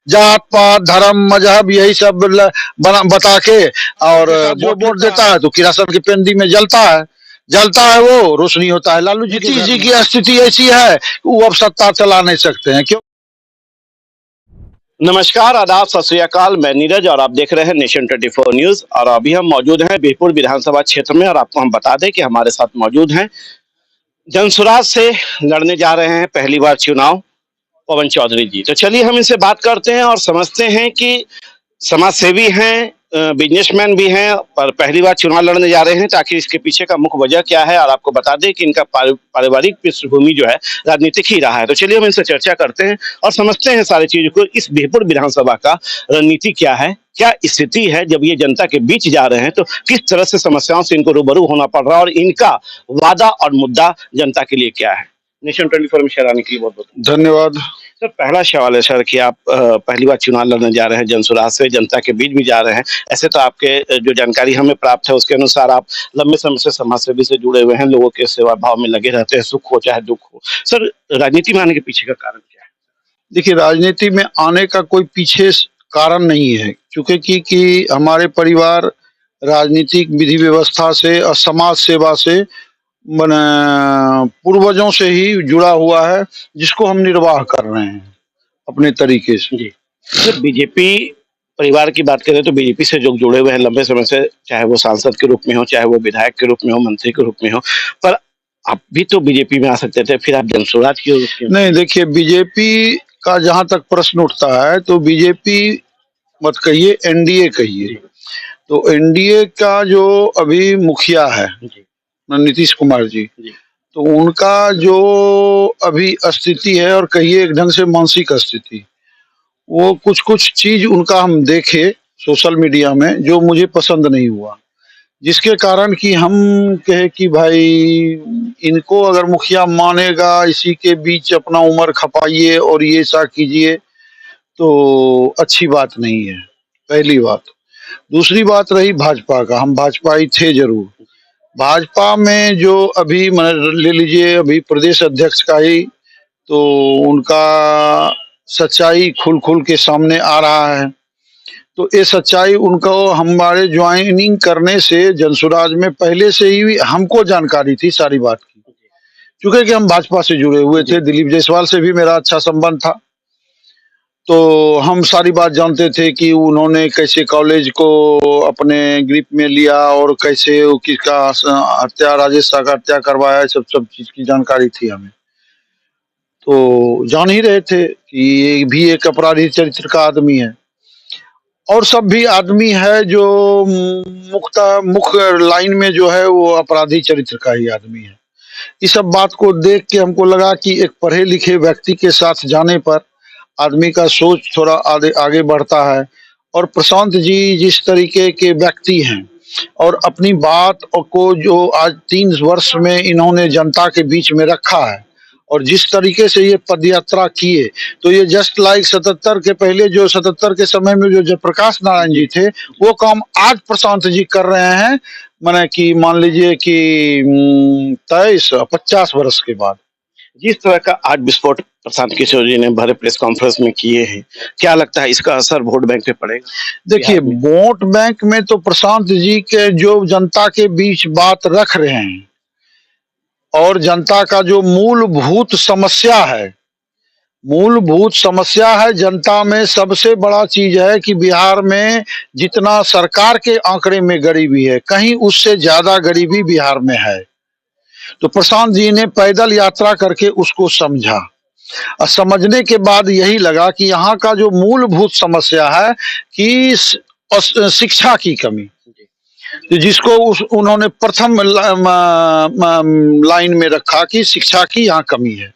जात पात धर्म मजहब यही सब बता के, और जो वोट देता है तो किरासन की पेंदी में जलता है वो रोशनी होता है। लालू जी नीतीश जी की स्थिति ऐसी है वो अब सत्ता चला नहीं सकते हैं। क्यों? नमस्कार, आदाब, सत श्री अकाल। मैं नीरज और आप देख रहे हैं नेशन 24 न्यूज। और अभी हम मौजूद हैं बीरपुर विधानसभा क्षेत्र में, और आपको हम बता दें कि हमारे साथ मौजूद हैं जनसुराज से लड़ने जा रहे हैं पहली बार चुनाव पवन चौधरी जी। तो चलिए हम इनसे बात करते हैं और समझते हैं कि समाज सेवी हैं, बिजनेसमैन भी हैं, पर पहली बार चुनाव लड़ने जा रहे हैं, ताकि इसके पीछे का मुख्य वजह क्या है। और आपको बता दें कि इनका पारिवारिक पृष्ठभूमि जो है राजनीतिक ही रहा है। तो चलिए हम इनसे चर्चा करते हैं और समझते हैं सारी चीजों को। इस बीरपुर विधानसभा का रणनीति क्या है, क्या स्थिति है, जब ये जनता के बीच जा रहे हैं तो किस तरह से समस्याओं से इनको रूबरू होना पड़ रहा है, और इनका वादा और मुद्दा जनता के लिए क्या है। नेशन 24 में शेयर आने के लिए बहुत बहुत धन्यवाद। सर, पहला सवाल है सर कि आप पहली बार चुनाव लड़ने जा रहे हैं, जनसुराज से जनता के बीच भी जा रहे हैं। ऐसे तो आपके जो जानकारी हमें प्राप्त है उसके अनुसार आप लंबे समय से समाज सेवी से जुड़े हुए हैं, लोगों के सेवा भाव में लगे रहते हैं, सुख हो चाहे दुख हो। सर, राजनीति में आने के पीछे का कारण क्या है? देखिए, राजनीति में आने का कोई पीछे कारण नहीं है, क्योंकि कि हमारे परिवार राजनीतिक विधि व्यवस्था से और समाज सेवा से पूर्वजों से ही जुड़ा हुआ है, जिसको हम निर्वाह कर रहे हैं अपने तरीके से। जी सर, बीजेपी परिवार की बात करें तो बीजेपी से जो जुड़े हुए हैं लंबे समय से, चाहे वो सांसद के रूप में हो, चाहे वो विधायक के रूप में हो, मंत्री के रूप में हो, पर आप भी तो बीजेपी में आ सकते थे, फिर आप जनसुराज क्यों? नहीं, देखिए, बीजेपी का जहां तक प्रश्न उठता है तो बीजेपी मत कहिए, एनडीए कहिए। तो एनडीए का जो अभी मुखिया है नीतीश कुमार जी, तो उनका जो अभी स्थिति है, और कहिए एक ढंग से मानसिक स्थिति, वो कुछ चीज उनका हम देखे सोशल मीडिया में जो मुझे पसंद नहीं हुआ, जिसके कारण कि हम कहे कि भाई इनको अगर मुखिया मानेगा, इसी के बीच अपना उम्र खपाइए और ये सा कीजिए, तो अच्छी बात नहीं है, पहली बात। दूसरी बात रही भाजपा का, हम भाजपाई थे जरूर। भाजपा में जो अभी ले लीजिए, अभी प्रदेश अध्यक्ष का ही तो उनका सच्चाई खुल के सामने आ रहा है। तो ये सच्चाई उनको हमारे ज्वाइनिंग करने से जनसुराज में पहले से ही हमको जानकारी थी सारी बात की, क्योंकि कि हम भाजपा से जुड़े हुए थे। दिलीप जायसवाल से भी मेरा अच्छा संबंध था, तो हम सारी बात जानते थे कि उन्होंने कैसे कॉलेज को अपने ग्रिप में लिया और कैसे किसका हत्या, राजेश शाह का हत्या करवाया, सब चीज की जानकारी थी हमें। तो जान ही रहे थे कि ये भी एक अपराधी चरित्र का आदमी है, और सब भी आदमी है जो मुख्य लाइन में जो है वो अपराधी चरित्र का ही आदमी है। इस सब बात को देख के हमको लगा कि एक पढ़े लिखे व्यक्ति के साथ जाने पर आदमी का सोच थोड़ा आगे बढ़ता है। और प्रशांत जी जिस तरीके के व्यक्ति हैं, और अपनी बात को जो आज 3 वर्ष में इन्होंने जनता के बीच में रखा है, और जिस तरीके से ये पदयात्रा किए, तो ये जस्ट लाइक 77 के पहले, जो 77 के समय में जो जयप्रकाश नारायण जी थे, वो काम आज प्रशांत जी कर रहे हैं। माने कि मान लीजिए कि 50 वर्ष के बाद। जिस तरह का आज विस्फोट प्रशांत किशोर जी ने भरे प्रेस कॉन्फ्रेंस में किए हैं, क्या लगता है इसका असर वोट बैंक पे पड़ेगा? देखिए, वोट बैंक में तो प्रशांत जी के जो जनता के बीच बात रख रहे हैं, और जनता का जो मूलभूत समस्या है जनता में, सबसे बड़ा चीज है कि बिहार में जितना सरकार के आंकड़े में गरीबी है, कहीं उससे ज्यादा गरीबी बिहार में है। तो प्रशांत जी ने पैदल यात्रा करके उसको समझा, और समझने के बाद यही लगा कि यहाँ का जो मूलभूत समस्या है कि शिक्षा की कमी, तो जिसको उन्होंने प्रथम लाइन में रखा कि शिक्षा की यहाँ कमी है।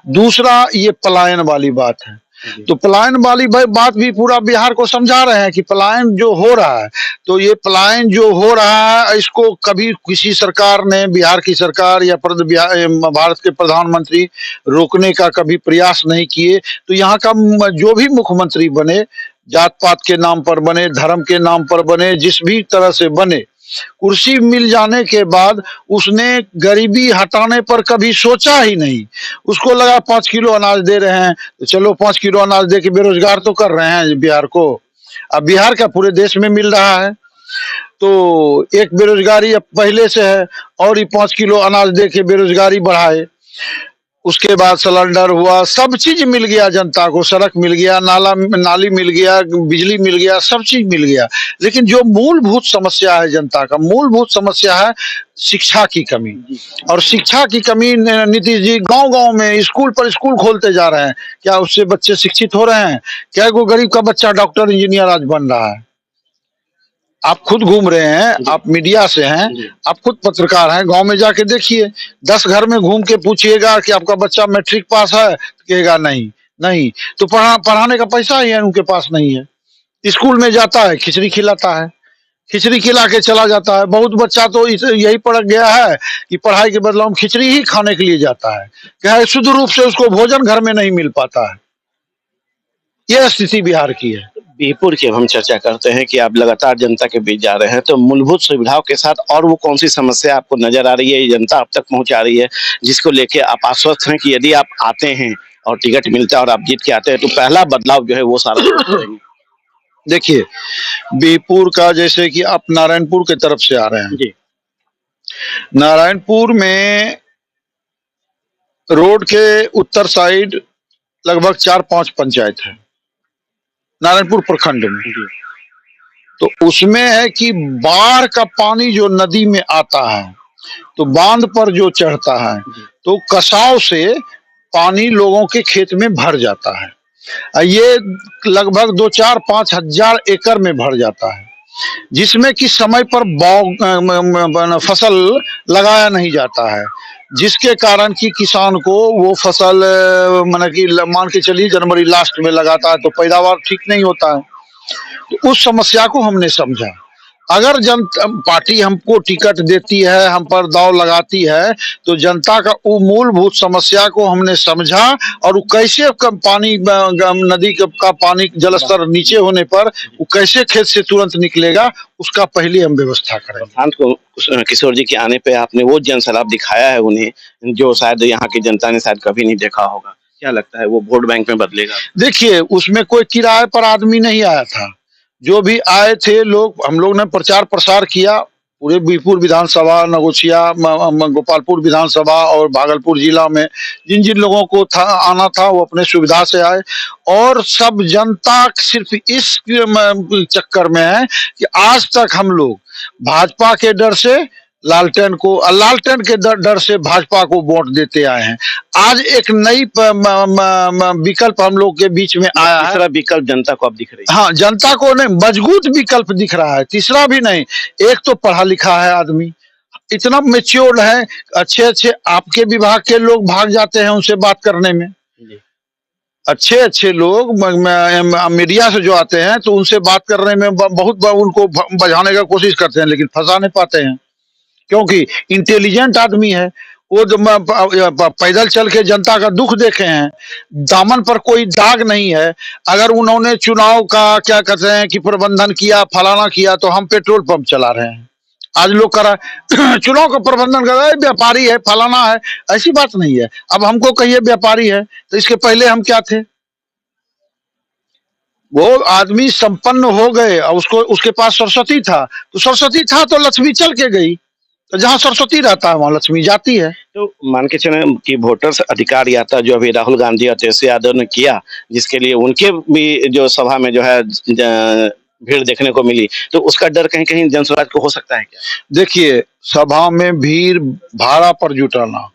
दूसरा, ये पलायन वाली बात है। तो पलायन वाली बात भी पूरा बिहार को समझा रहे हैं कि पलायन जो हो रहा है, तो ये पलायन जो हो रहा है, इसको कभी किसी सरकार ने, बिहार की सरकार या भारत के प्रधानमंत्री रोकने का कभी प्रयास नहीं किए। तो यहाँ का जो भी मुख्यमंत्री बने, जात पात के नाम पर बने, धर्म के नाम पर बने, जिस भी तरह से बने, कुर्सी मिल जाने के बाद उसने गरीबी हटाने पर कभी सोचा ही नहीं। उसको लगा 5 किलो अनाज दे रहे हैं तो चलो 5 किलो अनाज दे के बेरोजगार तो कर रहे हैं बिहार को। अब बिहार का पूरे देश में मिल रहा है तो एक बेरोजगारी अब पहले से है और ये 5 किलो अनाज दे के बेरोजगारी बढ़ाए। उसके बाद सिलेंडर हुआ, सब चीज मिल गया जनता को, सड़क मिल गया, नाली मिल गया, बिजली मिल गया, सब चीज मिल गया। लेकिन जो मूलभूत समस्या है जनता का, मूलभूत समस्या है शिक्षा की कमी। और शिक्षा की कमी नीतीश जी गांव-गांव में स्कूल पर स्कूल खोलते जा रहे हैं। क्या उससे बच्चे शिक्षित हो रहे हैं? क्या कोई गरीब का बच्चा डॉक्टर इंजीनियर आज बन रहा है? आप खुद घूम रहे हैं, आप मीडिया से हैं, आप खुद पत्रकार हैं, गांव में जाके देखिए, 10 घर में घूम के पूछिएगा कि आपका बच्चा मैट्रिक पास है, तो कहेगा नहीं। नहीं तो पढ़ाने का पैसा ही है उनके पास नहीं है। स्कूल में जाता है, खिचड़ी खिलाता है, खिचड़ी खिला के चला जाता है। बहुत बच्चा तो यही पड़ गया है कि पढ़ाई के बदले हम खिचड़ी ही खाने के लिए जाता है। क्या है, शुद्ध रूप से उसको भोजन घर में नहीं मिल पाता है। यह स्थिति बिहार की है। बिहपुर की अब हम चर्चा करते हैं कि आप लगातार जनता के बीच जा रहे हैं, तो मूलभूत सुविधाओं के साथ और वो कौन सी समस्या आपको नजर आ रही है, ये जनता अब तक पहुंचा रही है, जिसको लेके आप आश्वस्त हैं कि यदि आप आते हैं और टिकट मिलता है और आप जीत के आते हैं तो पहला बदलाव जो है वो सारा करेंगे? देखिए, बिहपुर का जैसे कि आप नारायणपुर की तरफ से आ रहे हैं जी। नारायणपुर में रोड के उत्तर साइड लगभग 4-5 पंचायत है नारायणपुर प्रखंड में। तो उसमें है कि बाढ़ का पानी जो नदी में आता है तो बांध पर जो चढ़ता है तो कसाव से पानी लोगों के खेत में भर जाता है। ये लगभग 2-4-5 हजार एकड़ में भर जाता है, जिसमें कि समय पर फसल लगाया नहीं जाता है, जिसके कारण कि किसान को वो फसल माने कि मान के चलिए जनवरी लास्ट में लगाता है तो पैदावार ठीक नहीं होता है। तो उस समस्या को हमने समझा। अगर पार्टी हमको टिकट देती है, हम पर दाव लगाती है, तो जनता का वो मूलभूत समस्या को हमने समझा और वो कैसे पानी नदी का पानी जलस्तर नीचे होने पर वो कैसे खेत से तुरंत निकलेगा, उसका पहले हम व्यवस्था करेंगे। प्रशांत को किशोर जी के आने पे आपने वो जनसलाब दिखाया है उन्हें, जो शायद यहाँ की जनता ने शायद कभी नहीं देखा होगा। क्या लगता है वो वोट बैंक में बदलेगा? देखिए, उसमें कोई किराए पर आदमी नहीं आया था। जो भी आए थे लोग, हम लोग ने प्रचार प्रसार किया पूरे बिहपुर विधानसभा, नगोचिया, गोपालपुर विधानसभा और भागलपुर जिला में जिन जिन लोगों को आना था वो अपने सुविधा से आए। और सब जनता सिर्फ इस चक्कर में है कि आज तक हम लोग भाजपा के डर से लालटेन के डर से भाजपा को वोट देते आए हैं। आज एक नई विकल्प हम लोग के बीच में आया है। तीसरा विकल्प जनता को अब दिख रही है। हाँ, जनता को नहीं, मजबूत विकल्प दिख रहा है, तीसरा भी नहीं। एक तो पढ़ा लिखा है आदमी, इतना मेच्योर्ड है, अच्छे आपके विभाग के लोग भाग जाते हैं उनसे बात करने में। अच्छे लोग मीडिया से जो आते हैं तो उनसे बात करने में बहुत उनको बझाने का कोशिश करते हैं, लेकिन फंसा नहीं पाते हैं, क्योंकि इंटेलिजेंट आदमी है वो। पैदल चल के जनता का दुख देखे हैं, दामन पर कोई दाग नहीं है। अगर उन्होंने चुनाव का क्या कहते हैं कि प्रबंधन किया, फलाना किया, तो हम पेट्रोल पंप चला रहे हैं। आज लोग करा चुनाव का प्रबंधन कर रहा है, व्यापारी है, फलाना है, ऐसी बात नहीं है। अब हमको कहिए व्यापारी है तो इसके पहले हम क्या थे? वो आदमी संपन्न हो गए और उसके पास सरस्वती था, तो सरस्वती था तो लक्ष्मी चल के गई। तो जहाँ सरस्वती रहता है वहां लक्ष्मी जाती है। तो मान के चले कि वोटर्स अधिकार यात्रा जो अभी राहुल गांधी और तेजस्वी यादव ने किया, जिसके लिए उनके भी जो सभा में जो है भीड़ देखने को मिली, तो उसका डर कहीं कहीं जनस्वराज को हो सकता है क्या? देखिए, सभा में भीड़ भाड़ा पर जुटाना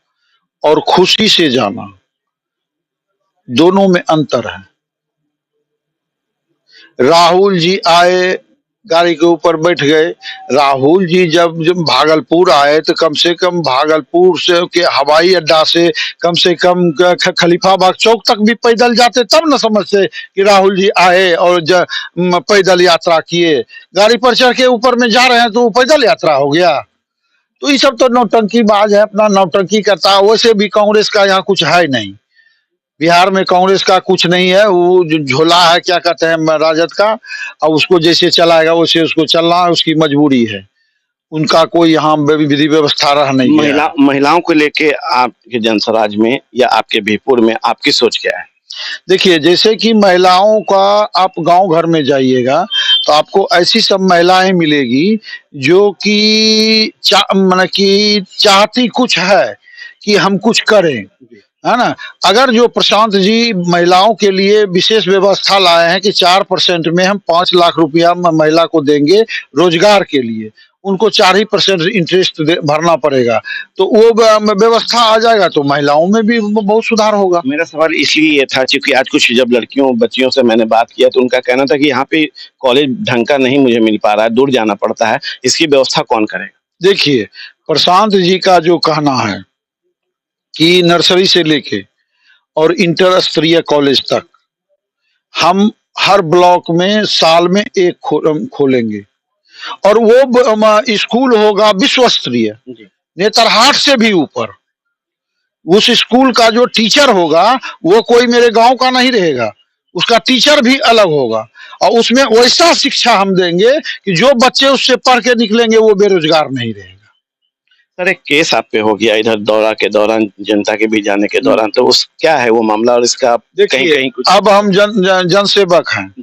और खुशी से जाना, दोनों में अंतर है। राहुल जी आए, गाड़ी के ऊपर बैठ गए। राहुल जी जब भागलपुर आए तो कम से कम भागलपुर से के हवाई अड्डा से कम खलीफाबाग चौक तक भी पैदल जाते, तब न समझते कि राहुल जी आए और पैदल यात्रा किए। गाड़ी पर चढ़ के ऊपर में जा रहे हैं तो वो पैदल यात्रा हो गया। तो ये सब तो नौटंकीबाज है, अपना नौटंकी करता है। वैसे भी कांग्रेस का यहाँ कुछ है नहीं, बिहार में कांग्रेस का कुछ नहीं है। वो जो झोला है क्या कहते हैं राजद का, और उसको जैसे चलाएगा वैसे उसको चलना है, उसकी मजबूरी है। उनका कोई यहाँ विधि व्यवस्था रह नहीं गया है। महिलाओं को लेके आपके जनसराज में या आपके बीरपुर में आपकी सोच क्या है? देखिए, जैसे कि महिलाओं का आप गांव घर में जाइएगा तो आपको ऐसी सब महिलाएं मिलेगी जो कि मतलब कि चाहती कुछ है कि हम कुछ करें, है ना। अगर जो प्रशांत जी महिलाओं के लिए विशेष व्यवस्था लाए हैं कि 4% में हम 5 लाख रुपया महिला को देंगे रोजगार के लिए, उनको 4% इंटरेस्ट भरना पड़ेगा, तो वो व्यवस्था आ जाएगा तो महिलाओं में भी बहुत सुधार होगा। मेरा सवाल इसलिए ये था क्योंकि आज कुछ जब लड़कियों बच्चियों से मैंने बात किया तो उनका कहना था कि यहाँ पे कॉलेज ढंग का नहीं मुझे मिल पा रहा है, दूर जाना पड़ता है, इसकी व्यवस्था कौन करेगा? देखिए, प्रशांत जी का जो कहना है कि नर्सरी से लेके और इंटर स्तरीय कॉलेज तक हम हर ब्लॉक में साल में एक खोलेंगे, और वो स्कूल होगा विश्व स्तरीय, नेतरहाट से भी ऊपर। उस स्कूल का जो टीचर होगा वो कोई मेरे गांव का नहीं रहेगा, उसका टीचर भी अलग होगा, और उसमें वैसा शिक्षा हम देंगे कि जो बच्चे उससे पढ़ के निकलेंगे वो बेरोजगार नहीं रहेगा। सर, एक केस आप पे हो गया इधर दौरा के दौरान, जनता के बीच जाने के दौरान, तो उस क्या है वो मामला और इसका कहीं कहीं कुछ? अब हम जन सेवक हैं।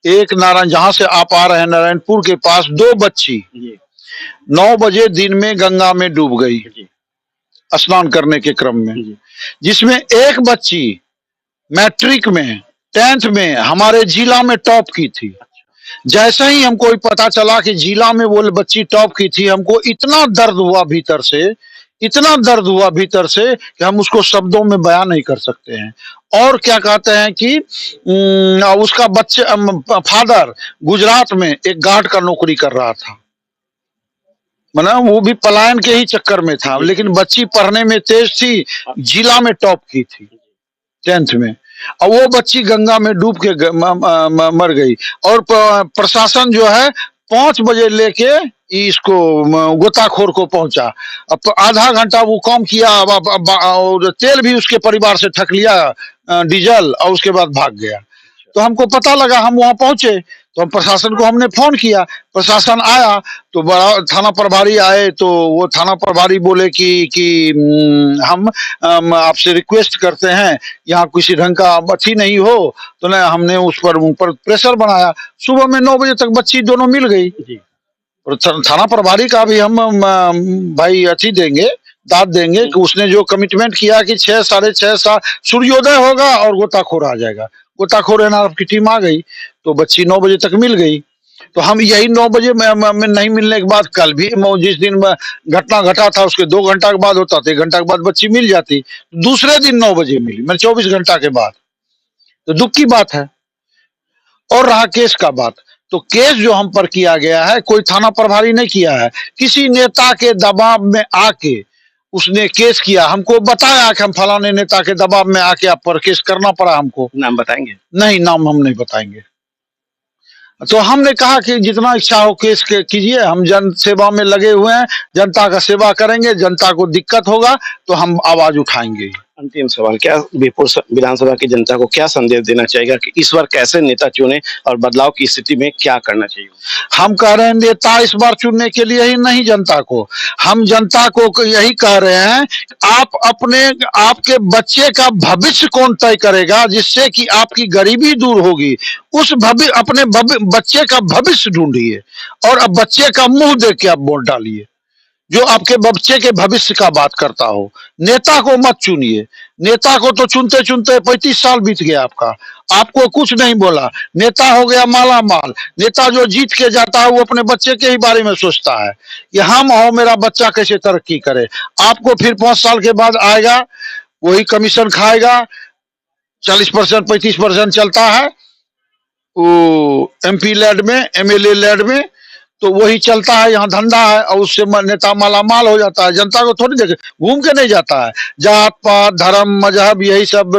एक नारायण, जहां से आप आ रहे हैं नारायणपुर के पास, 2 बच्ची 9 बजे दिन में गंगा में डूब गई स्नान करने के क्रम में, जिसमें एक बच्ची मैट्रिक में 10th में हमारे जिला में टॉप की थी। जैसे ही हमको पता चला कि जिला में वो बच्ची टॉप की थी, हमको इतना दर्द हुआ भीतर से, इतना दर्द हुआ भीतर से कि हम उसको शब्दों में बयान नहीं कर सकते हैं। और क्या कहते हैं कि उसका बच्चे फादर गुजरात में एक गार्ड का नौकरी कर रहा था, मतलब वो भी पलायन के ही चक्कर में था, लेकिन बच्ची पढ़ने में तेज थी, जिला में टॉप की थी 10th में, और वो बच्ची गंगा में डूब के मर गई। और प्रशासन जो है 5 बजे लेके इसको गोताखोर को पहुंचा, अब आधा घंटा वो काम किया, और तेल भी उसके परिवार से ठग लिया, डीजल, और उसके बाद भाग गया। तो हमको पता लगा, हम वहां पहुंचे तो हम प्रशासन को हमने फोन किया, प्रशासन आया तो बड़ा थाना प्रभारी आए, तो वो थाना प्रभारी बोले कि हम आपसे रिक्वेस्ट करते हैं, यहाँ किसी ढंग का अच्छी नहीं हो, तो ना हमने उन पर प्रेशर बनाया। सुबह में 9 बजे तक बच्ची दोनों मिल गई। और थाना प्रभारी का भी हम भाई अच्छी देंगे, दाद देंगे कि उसने जो कमिटमेंट किया कि 6 साढ़े 6 सूर्योदय होगा और गोताखोर आ जाएगा, गोताखोर एनआरएफ की टीम आ गई, तो बच्ची 9 बजे तक मिल गई। तो हम यही 9 बजे में नहीं मिलने के बाद, कल भी जिस दिन घटना घटा था उसके 2 घंटा के बाद होता, 1 घंटा के बाद बच्ची मिल जाती, दूसरे दिन 9 बजे मिली, मैंने 24 घंटा के बाद। तो दुख की बात है। और रहा केस का बात, तो केस जो हम पर किया गया है, कोई थाना प्रभारी नहीं किया है, किसी नेता के दबाव में आके उसने केस किया, हमको बताया कि हम फलाने नेता के दबाव में आके आप पर केस करना पड़ा हमको। नाम बताएंगे? नहीं, नाम हम नहीं बताएंगे। तो हमने कहा कि जितना इच्छा हो केस कीजिए, हम जन सेवा में लगे हुए हैं, जनता का सेवा करेंगे, जनता को दिक्कत होगा तो हम आवाज उठाएंगे। अंतिम सवाल, क्या बीरपुर विधानसभा की जनता को क्या संदेश देना चाहिए कि इस बार कैसे नेता चुने और बदलाव की स्थिति में क्या करना चाहिए? हम कह रहे हैं नेता इस बार चुनने के लिए ही नहीं, जनता को, हम जनता को यही कह रहे हैं, आप आपके बच्चे का भविष्य कौन तय करेगा, जिससे कि आपकी गरीबी दूर होगी, उस अपने बच्चे का भविष्य ढूंढिए, और अब बच्चे का मुंह देख के आप वोट डालिए, जो आपके बच्चे के भविष्य का बात करता हो। नेता को मत चुनिए, नेता को तो चुनते चुनते 35 साल बीत गया आपका, आपको कुछ नहीं बोला, नेता हो गया माला माल। नेता जो जीत के जाता है वो अपने बच्चे के ही बारे में सोचता है कि हम हो, मेरा बच्चा कैसे तरक्की करे। आपको फिर 5 साल के बाद आएगा, वही कमीशन खाएगा, 40% 35% चलता है वो MP लैड में, MLA लैड में, तो वही चलता है, यहाँ धंधा है, और उससे नेता मालामाल हो जाता है। जनता को थोड़ी देखे, घूम के नहीं जाता है, जात पात धर्म मजहब यही सब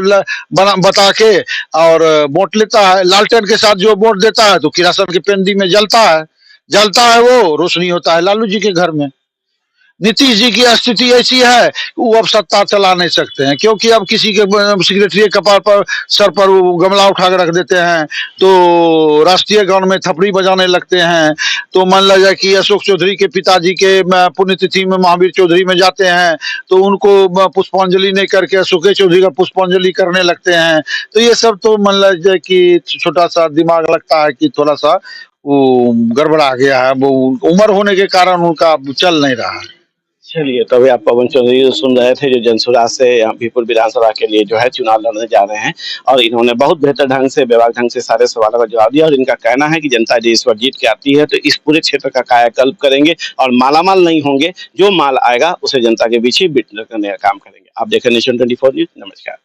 बता के और वोट लेता है। लालटेन के साथ जो वोट देता है तो किरासन की पेंदी में जलता है वो रोशनी होता है लालू जी के घर में। नीतीश जी की स्थिति ऐसी है कि वो अब सत्ता चला नहीं सकते हैं, क्योंकि अब किसी के सेक्रेटरी के कपार पर सर पर वो गमला उठा के रख देते हैं तो राष्ट्रीय गान में थपड़ी बजाने लगते हैं। तो मान लिया जाए कि अशोक चौधरी के पिताजी के पुण्यतिथि में महावीर चौधरी में जाते हैं तो उनको पुष्पांजलि नहीं करके अशोक चौधरी का पुष्पांजलि करने लगते हैं। तो ये सब तो मान लिया जाए कि छोटा सा दिमाग लगता है कि थोड़ा सा वो गड़बड़ा गया है, वो उम्र होने के कारण उनका चल नहीं रहा है। चलिए, तभी आप पवन चौधरी को सुन रहे थे, जो जनसुराज से यहाँ बीरपुर विधानसभा के लिए जो है चुनाव लड़ने जा रहे हैं। और इन्होंने बहुत बेहतर ढंग से, बेबाक ढंग से सारे सवालों का जवाब दिया। और इनका कहना है कि जनता यदि इस बार जीत के आती है तो इस पूरे क्षेत्र का कायाकल्प करेंगे और मालामाल नहीं होंगे, जो माल आएगा उसे जनता के बीच ही वितरण करने का काम करेंगे। आप देख रहे हैं नेशन 24 न्यूज। नमस्कार।